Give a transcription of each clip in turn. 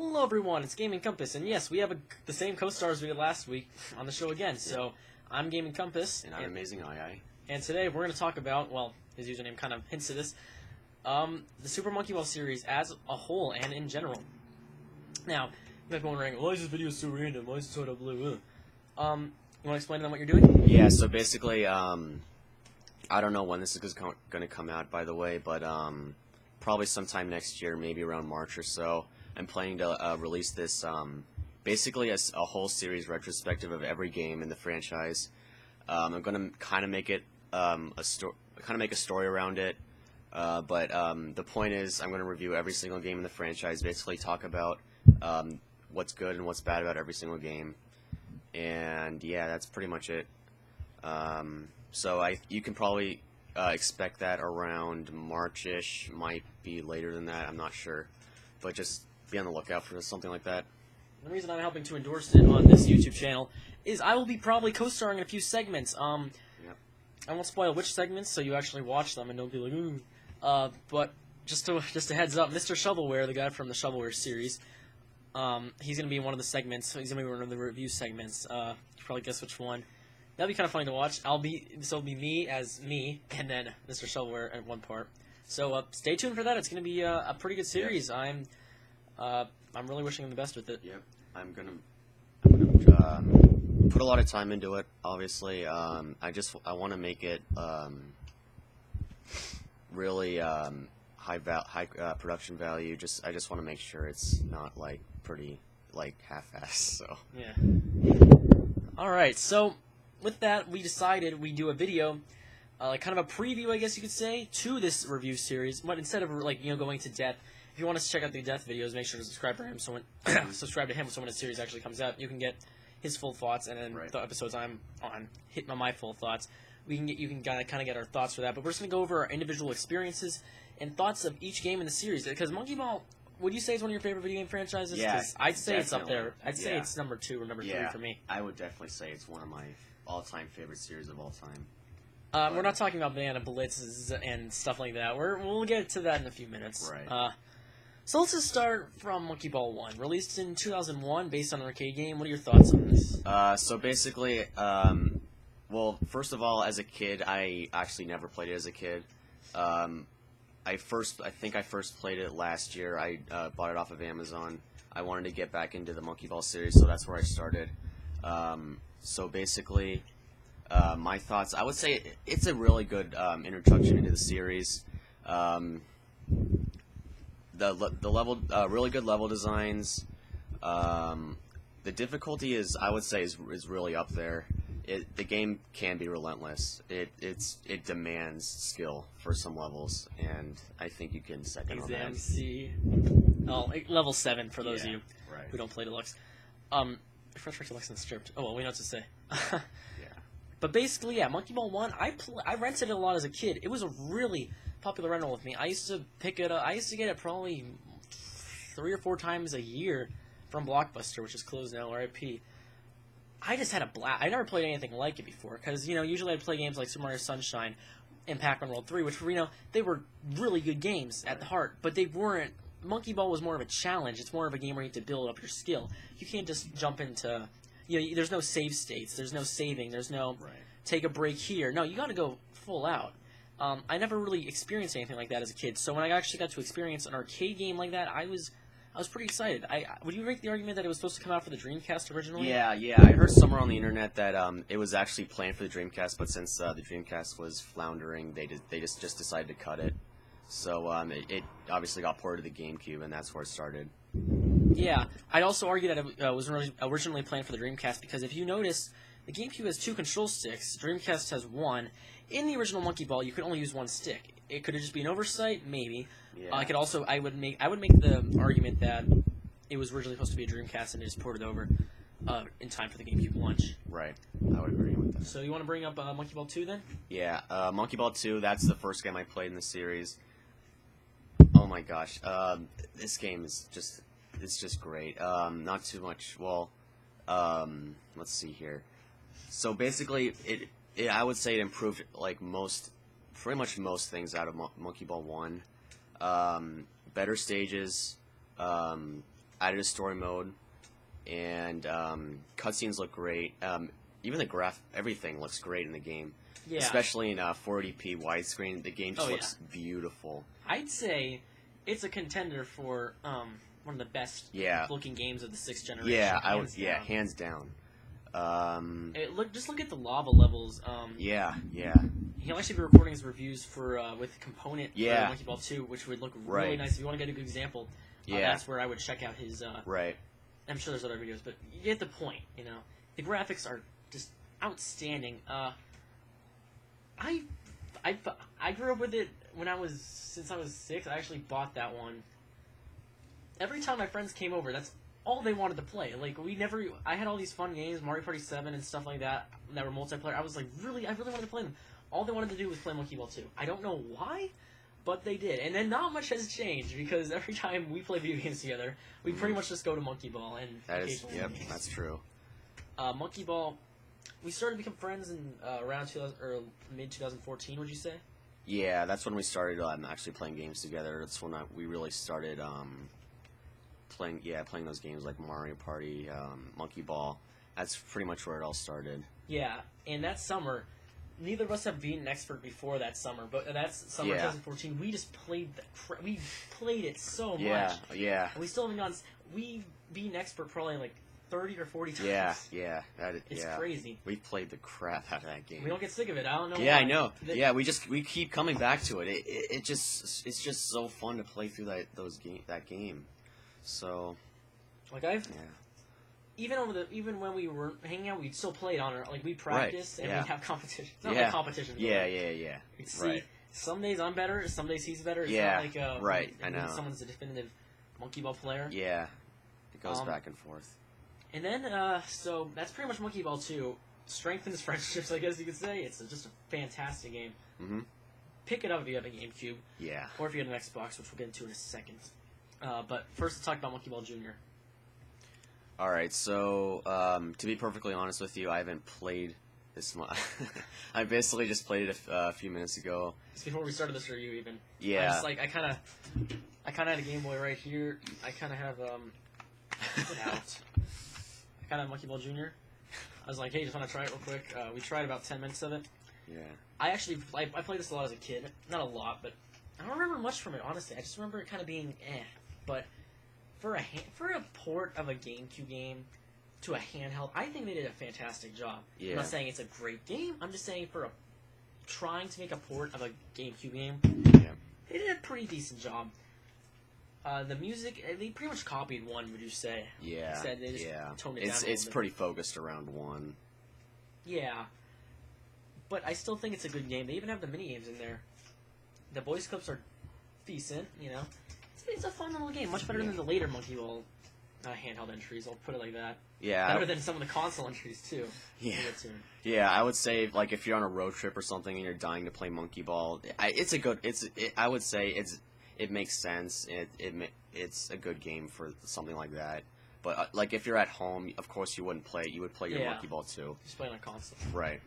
Hello everyone, it's Gaming Compass, and yes, we have the same co-stars we had last week on the show again. So, I'm Gaming Compass. And I'm Amazing AiAi. And today we're going to talk about, well, his username kind of hints at this, the Super Monkey Ball series as a whole and in general. Now, you might be wondering, why is this video so random? Why is it so blue? You want to explain to them what you're doing? Yeah, so basically, I don't know when this is going to come out, by the way, but probably sometime next year, maybe around March or so. I'm planning to release this basically as a whole series retrospective of every game in the franchise. I'm going to kind of make it make a story around it, but the point is I'm going to review every single game in the franchise, basically talk about what's good and what's bad about every single game, and yeah, that's pretty much it. So you can probably expect that around March-ish, might be later than that, I'm not sure, but just be on the lookout for something like that. The reason I'm helping to endorse it on this YouTube channel is I will be probably co-starring in a few segments. Yep. I won't spoil which segments, so you actually watch them and don't be like, ooh. But just a heads up, Mr. Shovelware, the guy from the Shovelware series, he's going to be in one of the segments. He's going to be one of the review segments. You can probably guess which one. That'll be kind of funny to watch. It'll be me as me, and then Mr. Shovelware at one part. So stay tuned for that. It's going to be a pretty good series. Yep. I'm really wishing him the best with it. Yep, I'm gonna put a lot of time into it. Obviously, I want to make it really high production value. I just want to make sure it's not like pretty half-assed. So yeah. All right. So with that, we decided we'd do a video. Kind of a preview, I guess you could say, to this review series. But instead of going to depth, if you want us to check out the death videos, make sure to subscribe to him. So subscribe to him so when the series actually comes out, you can get his full thoughts, and then the episodes I'm on hitting on my full thoughts. You can kind of get our thoughts for that. But we're just gonna go over our individual experiences and thoughts of each game in the series. Because Monkey Ball, would you say it's one of your favorite video game franchises? Yeah, I'd say it's up there. I'd say Yeah. it's number 2 or number 3 for me. I would definitely say it's one of my all-time favorite series of all time. We're not talking about Banana Blitzes and stuff like that. We'll get to that in a few minutes. Right. So let's just start from Monkey Ball 1. Released in 2001, based on an arcade game. What are your thoughts on this? So basically, well, first of all, as a kid, I actually never played it as a kid. I think I first played it last year. I bought it off of Amazon. I wanted to get back into the Monkey Ball series, so that's where I started. So basically, my thoughts, I would say it's a really good introduction into the series. The level, really good level designs. The difficulty I would say, is really up there. The game can be relentless. It demands skill for some levels, and I think you can second on that. Exam C. Oh, level 7 for those of you who don't play Deluxe. Refresh for Deluxe and stripped. Oh well, we know what to say. Yeah. But basically, yeah, Monkey Ball 1. I rented it a lot as a kid. It was a really popular rental with me. I used to pick it up. I used to get it probably 3 or 4 times a year from Blockbuster, which is closed now, RIP. I just had a blast. I never played anything like it before, because, usually I'd play games like Super Mario Sunshine and Pac-Man World 3, which were, they were really good games at the heart, but they weren't. Monkey Ball was more of a challenge. It's more of a game where you have to build up your skill. You can't just jump into, there's no save states, there's no saving, there's no take a break here. No, you got to go full out. I never really experienced anything like that as a kid, so when I actually got to experience an arcade game like that, I was pretty excited. Would you make the argument that it was supposed to come out for the Dreamcast originally? Yeah. I heard somewhere on the internet that it was actually planned for the Dreamcast, but since the Dreamcast was floundering, they just decided to cut it. So it obviously got ported to the GameCube, and that's where it started. Yeah, I'd also argue that it was originally planned for the Dreamcast, because if you notice, the GameCube has 2 control sticks, Dreamcast has 1. In the original Monkey Ball, you could only use 1 stick. It could just be an oversight, maybe. Yeah. I would make the argument that it was originally supposed to be a Dreamcast and it just ported over in time for the GameCube launch. Right, I would agree with that. So you want to bring up Monkey Ball 2 then? Yeah, Monkey Ball 2. That's the first game I played in the series. Oh my gosh, this game is just great. Not too much. Well, let's see here. So basically, I would say it improved pretty much most things out of Monkey Ball 1. Better stages. added a story mode, and cutscenes look great. Even the everything looks great in the game. Yeah. Especially in 480p widescreen, the game just looks beautiful. I'd say it's a contender for one of the best looking games of the 6th generation. Yeah, hands down. Just look at the lava levels. Yeah. He'll actually be recording his reviews for with Component for Monkey Ball 2, which would look really nice. If you want to get a good example, that's where I would check out his. Right. I'm sure there's other videos, but you get the point. You know, the graphics are just outstanding. I grew up with it since I was 6. I actually bought that one. Every time my friends came over, that's all they wanted to play. Like, I had all these fun games, Mario Party 7 and stuff like that were multiplayer. I was like, I really wanted to play them. All they wanted to do was play Monkey Ball 2. I don't know why, but they did. And then not much has changed, because every time we play video games together, we pretty much just go to Monkey Ball. And that's true. Monkey Ball, we started to become friends in around mid-2014, would you say? Yeah, that's when we started actually playing games together. That's when we really started playing those games like Mario Party, Monkey Ball. That's pretty much where it all started. Yeah, and that summer, neither of us have been an expert before that summer, but that's summer 2014. We just played we played it so much. Yeah. And we still haven't gone. We've been an expert probably like 30 or 40 times. Yeah. It's crazy. We played the crap out of that game. We don't get sick of it. I don't know. Yeah, why. I know. We keep coming back to it. It's just so fun to play through that game. So, like even when we were hanging out, we'd still play it on we practice and we'd have competition. It's not like competition. Yeah. We'd see, some days I'm better, some days he's better. It's not like I know. Someone's a definitive Monkey Ball player. Yeah, it goes back and forth. And then, so that's pretty much Monkey Ball 2. Strengthens friendships, I guess you could say. It's just a fantastic game. Mm-hmm. Pick it up if you have a GameCube. Yeah. Or if you have an Xbox, which we'll get into in a second. But first, let's talk about Monkey Ball Jr. Alright, so, to be perfectly honest with you, I haven't played this much. I basically just played it a few minutes ago. It's before we started this review, even. Yeah. I kind of had a Game Boy right here. I kind of have, I kind of have Monkey Ball Jr. I was like, hey, just want to try it real quick. We tried about 10 minutes of it. Yeah. I played this a lot as a kid. Not a lot, but I don't remember much from it, honestly. I just remember it kind of being But for a port of a GameCube game to a handheld, I think they did a fantastic job. Yeah. I'm not saying it's a great game. I'm just saying trying to make a port of a GameCube game, they did a pretty decent job. The music, they pretty much copied 1, would you say? Yeah. Instead, they just toned it down a little It's bit. pretty focused around 1. Yeah. But I still think it's a good game. They even have the mini-games in there. The voice clips are decent, you know. It's a fun little game. Much better than the later Monkey Ball handheld entries, I'll put it like that. Yeah. Better than some of the console entries, too. Yeah, I would say, like, if you're on a road trip or something and you're dying to play Monkey Ball, I would say it makes sense. It's a good game for something like that. But like if you're at home, of course you wouldn't play it. You would play your Monkey Ball 2. Just play on a console. Right.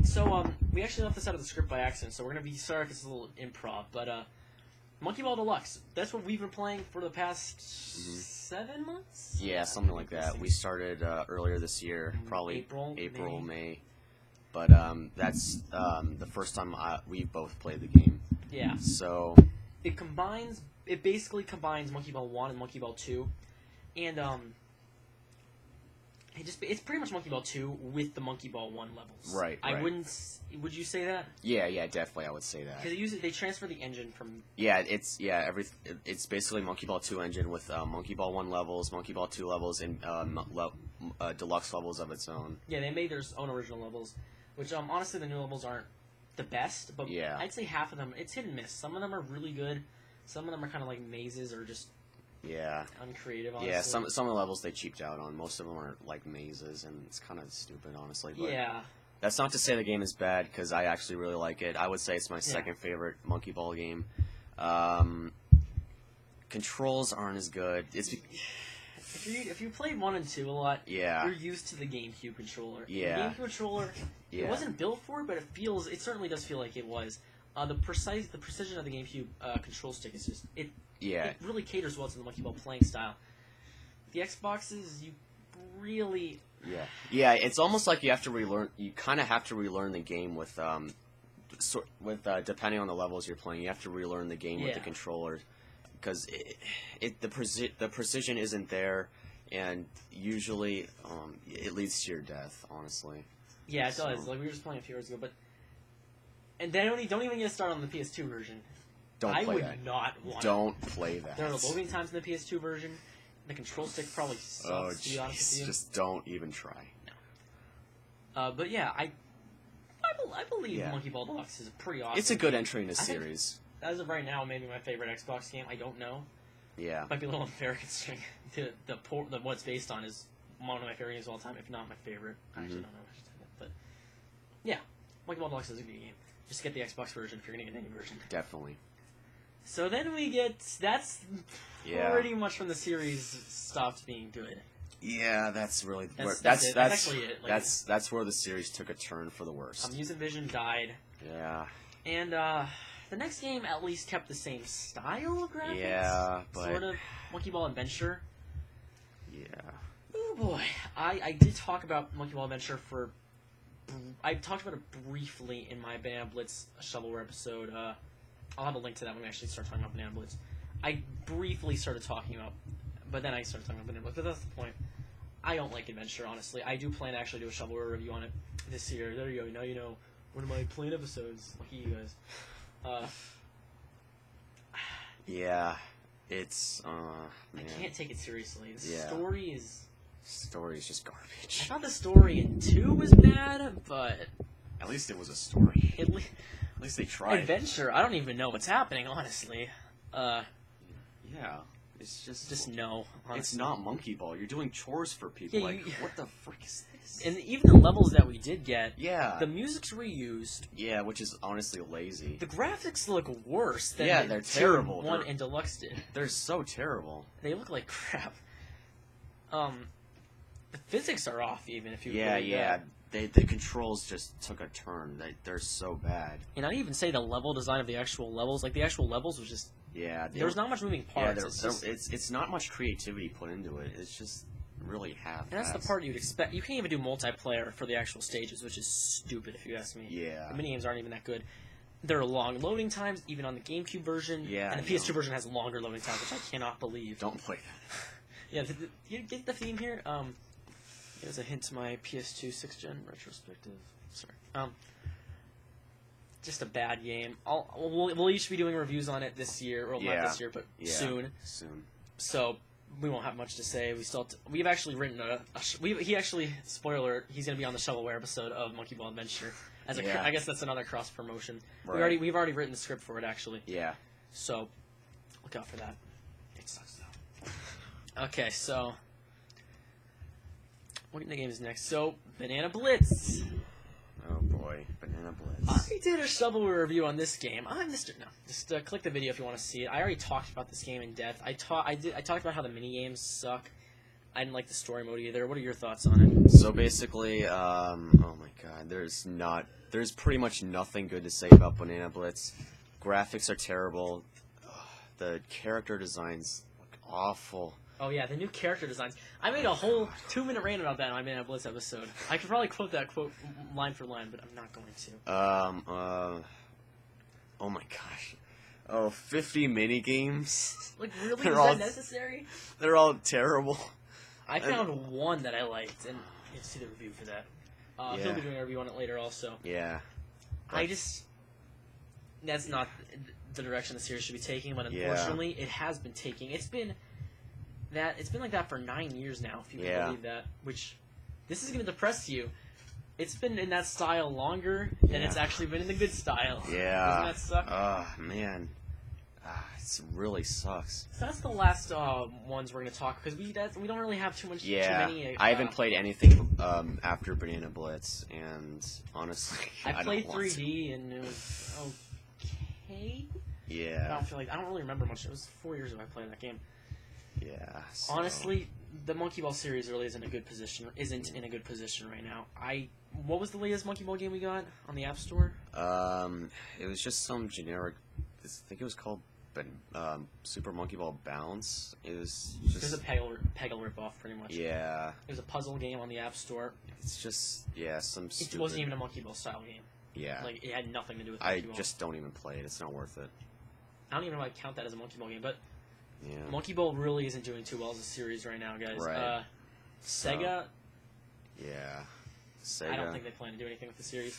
So we actually left this out of the script by accident. So we're gonna be sorry if it's a little improv, but Monkey Ball Deluxe. That's what we've been playing for the past 7 months. Yeah, something like that. We started earlier this year, probably April, May. But that's the first time we've both played the game. Yeah. So it basically combines Monkey Ball 1 and Monkey Ball 2, and it's pretty much Monkey Ball 2 with the Monkey Ball 1 levels. Right. Would you say that? Yeah, definitely I would say that. Because they transfer the engine from. Yeah, it's basically Monkey Ball 2 engine with Monkey Ball 1 levels, Monkey Ball 2 levels, and deluxe levels of its own. Yeah, they made their own original levels, which honestly the new levels aren't the best, but I'd say half of them, it's hit and miss. Some of them are really good. Some of them are kind of like mazes or just uncreative, honestly. Yeah, some of the levels they cheaped out on. Most of them are like mazes, and it's kind of stupid, honestly. But that's not to say the game is bad, because I actually really like it. I would say it's my second favorite Monkey Ball game. Controls aren't as good. If you played 1 and 2 a lot, you're used to the GameCube controller. Yeah. The GameCube controller, it wasn't built for it, but it certainly does feel like it was. The precision of the GameCube control stick is just it really caters well to the Monkey Ball playing style. the Xboxes, you really... Yeah, it's almost like you have to relearn. You kind of have to relearn the game with depending on the levels you're playing. You have to relearn the game with the controller because the precision isn't there, and usually it leads to your death. Honestly. Yeah, it does. Like we were just playing a few hours ago, and then don't even get started on the PS2 version. I would not want. Don't play that. There are loading times in the PS2 version. The control stick probably sucks. Oh, to be honest with you. Just don't even try. No. But yeah, I believe Monkey Ball Deluxe is pretty awesome. It's a good entry in the series. As of right now, maybe my favorite Xbox game. I don't know. Yeah. Might be a little unfair considering the what it's based on is one of my favorite games of all time, if not my favorite. I actually don't know if I should say that, but yeah, Monkey Ball Deluxe is a good game. Just get the Xbox version if you're gonna get any version. Definitely. So then we get pretty much when the series stopped being good. Yeah, that's really that's actually it. Like, that's where the series took a turn for the worst. Music Vision died. Yeah. And the next game at least kept the same style of graphics. Yeah, but sort of Monkey Ball Adventure. Yeah. Oh boy, I did talk about Monkey Ball Adventure I talked about it briefly in my Banana Blitz shovelware episode. I'll have a link to that when we actually start talking about Banana Blitz. I briefly started talking about, but then I started talking about Banana Blitz. But that's the point. I don't like Adventure, honestly. I do plan to actually do a shovelware review on it this year. There you go. Now you know one of my planned episodes. Lucky you guys. Yeah, it's man. I can't take it seriously. The story is just garbage. I thought the story in 2 was bad, but at least it was a story. At least they tried. Adventure, I don't even know what's happening, honestly. Yeah, it's just no. Honestly. It's not Monkey Ball. You're doing chores for people. Yeah, what the frick is this? And even the levels that we did get, the music's reused. Yeah, which is honestly lazy. The graphics look worse than they're terrible. 1 and Deluxe did. They're so terrible. They look like crap. The physics are off even if you that. The controls just took a turn. They're so bad. And I'd even say the level design of the actual levels, like the actual levels was just there's not much moving parts. Yeah, it's not much creativity put into it. It's just really half. And that's the part you'd expect. You can't even do multiplayer for the actual stages, which is stupid if you ask me. Yeah. The minigames aren't even that good. There are long loading times, even on the GameCube version. Yeah. And the PS2 version has longer loading times, which I cannot believe. Don't play that. Yeah, you get the theme here? Here's a hint to my PS2 6th Gen retrospective. Sorry. Just a bad game. We'll each be doing reviews on it this year, or not this year, but soon. Soon. So we won't have much to say. We've actually written spoiler alert, he's gonna be on the shovelware episode of Monkey Ball Adventure. I guess that's another cross promotion. Right. We've already written the script for it actually. Yeah. So look out for that. It sucks though. Okay, so what in the game is next? So Banana Blitz. Oh boy, Banana Blitz. I did a shovelware review on this game. Just click the video if you want to see it. I already talked about this game in depth. I talked about how the mini games suck. I didn't like the story mode either. What are your thoughts on it? So basically, oh my god, there's pretty much nothing good to say about Banana Blitz. Graphics are terrible. The character designs look awful. Oh yeah, the new character designs. I made a whole 2-minute rant about that on my Banana Blitz episode. I could probably quote that quote line for line, but I'm not going to. Oh my gosh. Oh, 50 minigames? Like, really? Is that necessary? They're all terrible. I found one that I liked, and you can see the review for that. He'll be doing a review on it later also. Yeah. That's not the direction the series should be taking, but unfortunately, it has been taking. It's been like that for 9 years now, if you can believe that. Which, this is going to depress you. It's been in that style longer than it's actually been in the good style. Yeah. Doesn't that suck? Oh, man. It really sucks. So that's the last ones we're going to talk, because we don't really have too many. I haven't played anything after Banana Blitz, and honestly, I played 3D, and it was okay. Yeah. I don't really remember much. It was 4 years ago I played that game. Yeah. So. Honestly, the Monkey Ball series really isn't in a good position right now. What was the latest Monkey Ball game we got on the App Store? It was just some generic. I think it was called but Super Monkey Ball Bounce is It was just a Peggle ripoff, pretty much. yeah. It was a puzzle game on the App Store. It's just some It stupid. wasn't even a Monkey Ball style game. Yeah. Like, it had nothing to do with I Monkey Ball. just don't even play it. It's not worth it. I don't even know if I count that as a Monkey Ball game, but Yeah. Monkey Ball really isn't doing too well as a series right now, guys. Right. Sega, Yeah. Sega. I don't think they plan to do anything with the series.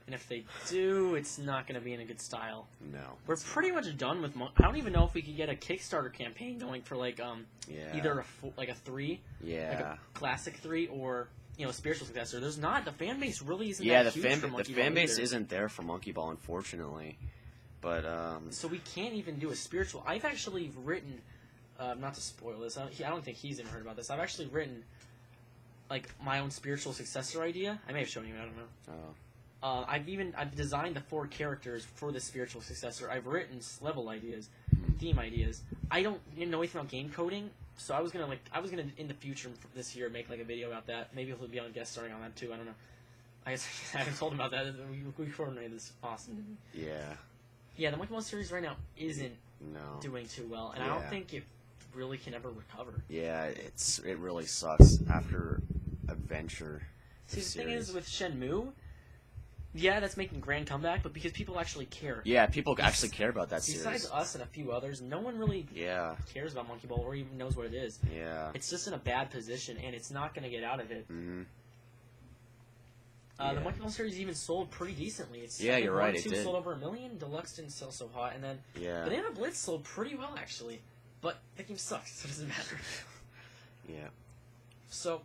And if they do, it's not going to be in a good style. No. We're pretty much done with I don't even know if we could get a Kickstarter campaign going for, like, Yeah. either a 3, Yeah. like a classic 3, or, you know, a spiritual successor. There's not. The fan base really isn't Yeah, that the huge fan for the Monkey fan Ball base either. isn't there for Monkey Ball, unfortunately. But So we can't even do a spiritual. I've actually written, not to spoil this. I don't think he's even heard about this. I've actually written, like, my own spiritual successor idea. I may have shown you. I don't know. I've designed the 4 characters for the spiritual successor. I've written level ideas, theme ideas. I don't know anything about game coding, so I was gonna in the future this year make like a video about that. Maybe he'll be on guest starring on that too. I don't know. I guess I haven't told him about that. We coordinated this awesome. yeah. Yeah, the Monkey Ball series right now isn't No. doing too well, and I Yeah. don't think it really can ever recover. Yeah, it really sucks after Adventure. See, the thing is with Shenmue, yeah, that's making a grand comeback, but because people actually care. Yeah, people actually care about that Besides series. us and a few others, no one really Yeah. cares about Monkey Ball or even knows what it is. Yeah. It's just in a bad position, and it's not going to get out of it. Mhm. The Yeah. Monkey Ball series even sold pretty decently. It's, Yeah, I think you're right, 1 it 2 did. sold over 1 million. Deluxe didn't sell so hot, and then Yeah. Banana Blitz sold pretty well actually. But the game sucks, so it doesn't matter. Yeah. So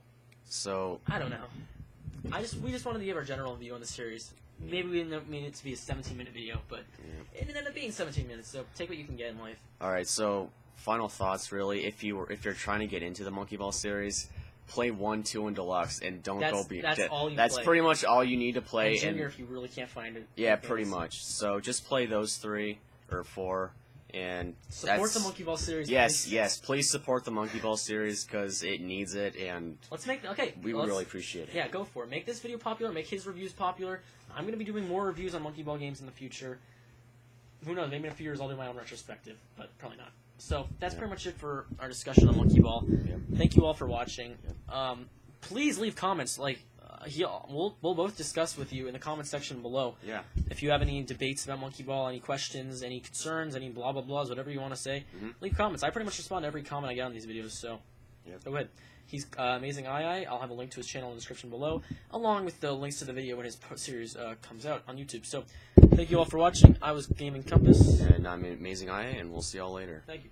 So I don't know. We just wanted to give our general view on the series. Maybe we didn't mean it to be a 17-minute video, but it ended up being 17 minutes. So take what you can get in life. all right. So final thoughts, really. If you're trying to get into the Monkey Ball series, play 1, 2, and Deluxe, and don't That's- go be. that's all you That's play. pretty much all you need to play. And Junior, if you really can't find it. Yeah, okay, pretty so much. So just play those 3 or 4, and Support that's, the Monkey Ball series. Yes, please. yes. Please support the Monkey Ball series because it needs it, and Let's make we would really appreciate it. Yeah, go for it. Make this video popular. Make his reviews popular. I'm going to be doing more reviews on Monkey Ball games in the future. Who knows? Maybe in a few years I'll do my own retrospective, but probably not. So that's pretty much it for our discussion on Monkey Ball. Yep. Thank you all for watching. Please leave comments. Like we'll both discuss with you in the comment section below. Yeah. If you have any debates about Monkey Ball, any questions, any concerns, any blah blah blahs, whatever you want to say, leave comments. I pretty much respond to every comment I get on these videos. So go ahead. He's Amazing AiAi. I'll have a link to his channel in the description below, along with the links to the video when his series comes out on YouTube. So, thank you all for watching. I was Gaming Compass. And I'm Amazing AiAi, and we'll see y'all later. Thank you.